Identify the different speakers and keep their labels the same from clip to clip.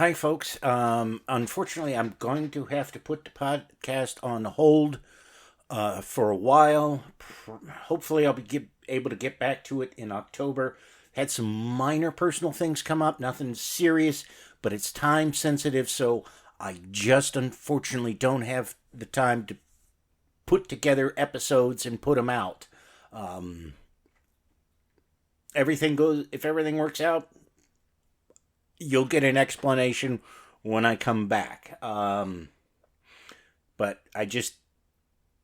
Speaker 1: Hi, folks. Unfortunately, I'm going to have to put the podcast on hold for a while. Hopefully, I'll be able to get back to it in October. Had some minor personal things come up, nothing serious, but it's time sensitive, so I just unfortunately don't have the time to put together episodes and put them out. Um, everything goes, if everything works out, you'll get an explanation when I come back. But I just,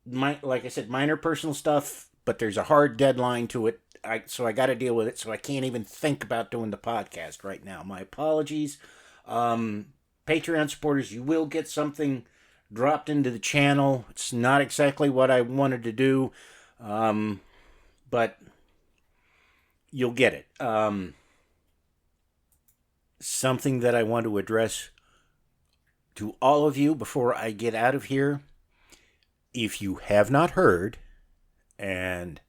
Speaker 1: like I said, minor personal stuff, but there's a hard deadline to it. So I got to deal with it. So I can't even think about doing the podcast right now. My apologies. Patreon supporters, you will get something dropped into the channel. It's not exactly what I wanted to do, but you'll get it. Something that I want to address to all of you before I get out of here. If you have not heard, and,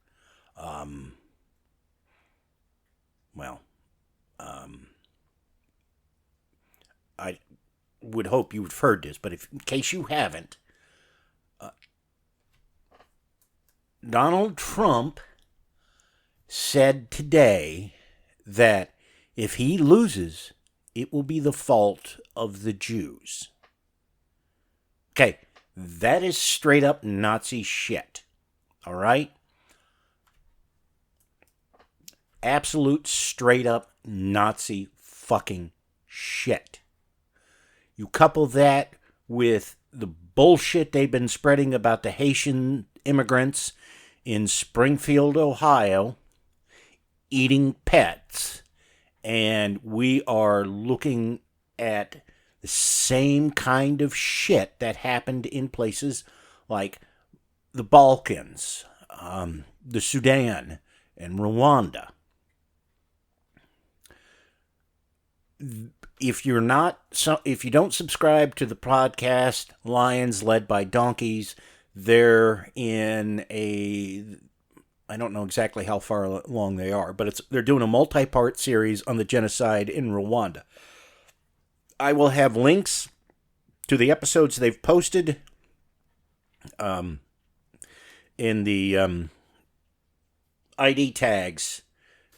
Speaker 1: well, I would hope you've heard this, but in case you haven't, Donald Trump said today that if he loses, it will be the fault of the Jews. Okay, that is straight up Nazi shit. All right? Absolute straight up Nazi fucking shit. You couple that with the bullshit they've been spreading about the Haitian immigrants in Springfield, Ohio, eating pets, and we are looking at the same kind of shit that happened in places like the Balkans, the Sudan, and Rwanda. If you don't subscribe to the podcast Lions Led by Donkeys, they're in I don't know exactly how far along they are, but they're doing a multi-part series on the genocide in Rwanda. I will have links to the episodes they've posted in the ID tags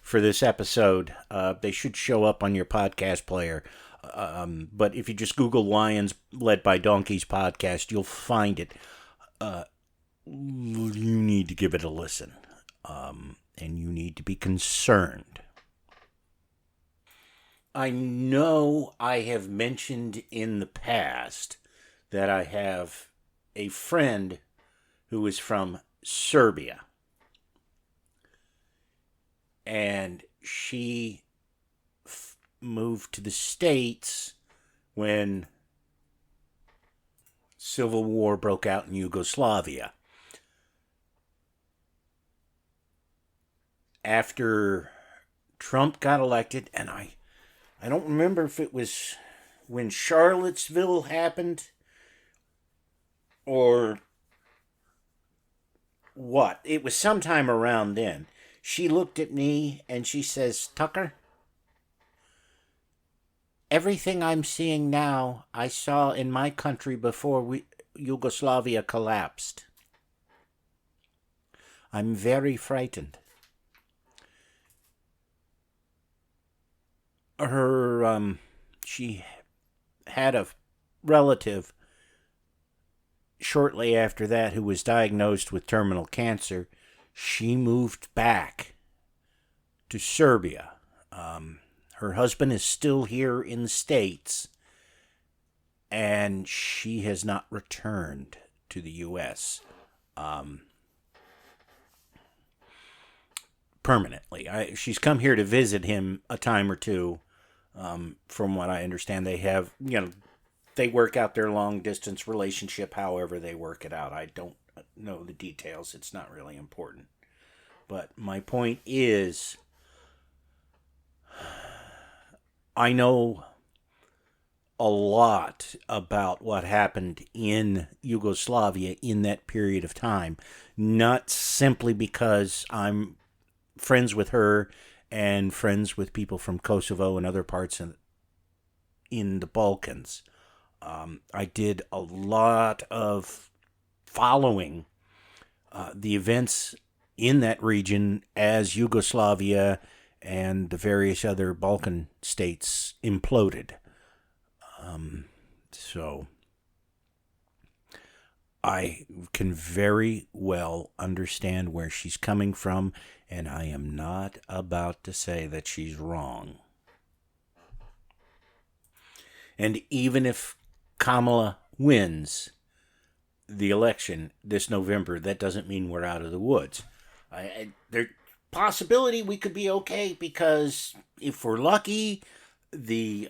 Speaker 1: for this episode. They should show up on your podcast player. But if you just Google Lions Led by Donkeys podcast, you'll find it. You need to give it a listen. And you need to be concerned. I know I have mentioned in the past that I have a friend who is from Serbia. And she moved to the States when Civil War broke out in Yugoslavia. After Trump got elected, and I don't remember if it was when Charlottesville happened or what. It was sometime around then. She looked at me and she says, "Tucker, everything I'm seeing now, I saw in my country before Yugoslavia collapsed. I'm very frightened." She had a relative shortly after that who was diagnosed with terminal cancer. She moved back to Serbia. Her husband is still here in the States, and she has not returned to the U.S. Permanently. She's come here to visit him a time or two. From what I understand, they work out their long distance relationship however they work it out. I don't know the details. It's not really important. But my point is, I know a lot about what happened in Yugoslavia in that period of time. Not simply because I'm friends with her and friends with people from Kosovo and other parts in the Balkans. I did a lot of following the events in that region as Yugoslavia and the various other Balkan states imploded. So I can very well understand where she's coming from, and I am not about to say that she's wrong. And even if Kamala wins the election this November, that doesn't mean we're out of the woods. There possibility we could be okay, because if we're lucky, the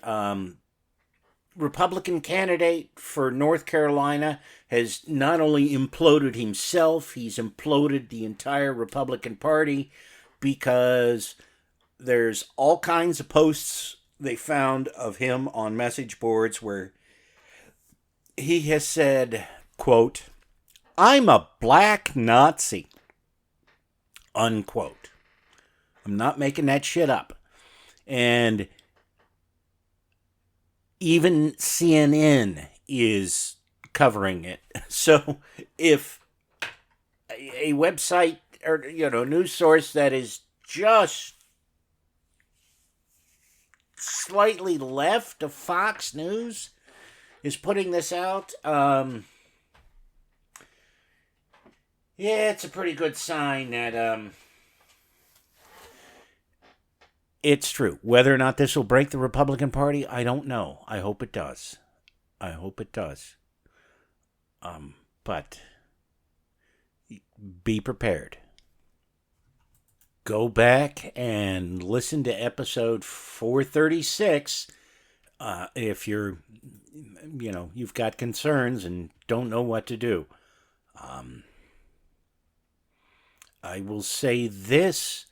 Speaker 1: Republican candidate for North Carolina has not only imploded himself, he's imploded the entire Republican Party, because there's all kinds of posts they found of him on message boards where he has said, quote, "I'm a black Nazi," unquote. I'm not making that shit up. And even CNN is covering it. So if a website or news source that is just slightly left of Fox News is putting this out, yeah, it's a pretty good sign that it's true. Whether or not this will break the Republican Party, I don't know. I hope it does. But be prepared. Go back and listen to episode 436 if you've got concerns and don't know what to do. I will say this.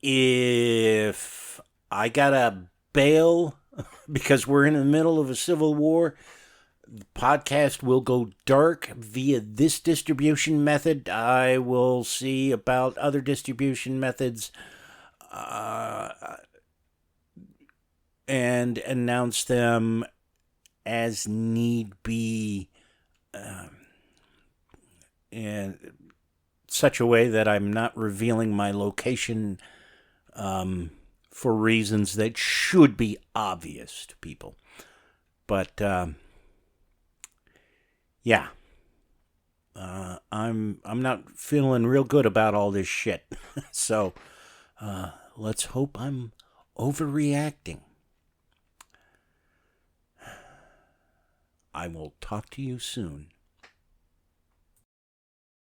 Speaker 1: If I gotta bail because we're in the middle of a civil war, the podcast will go dark via this distribution method. I will see about other distribution methods and announce them as need be, in such a way that I'm not revealing my location for reasons that should be obvious to people. But yeah, I'm not feeling real good about all this shit. So let's hope I'm overreacting. I will talk to you soon.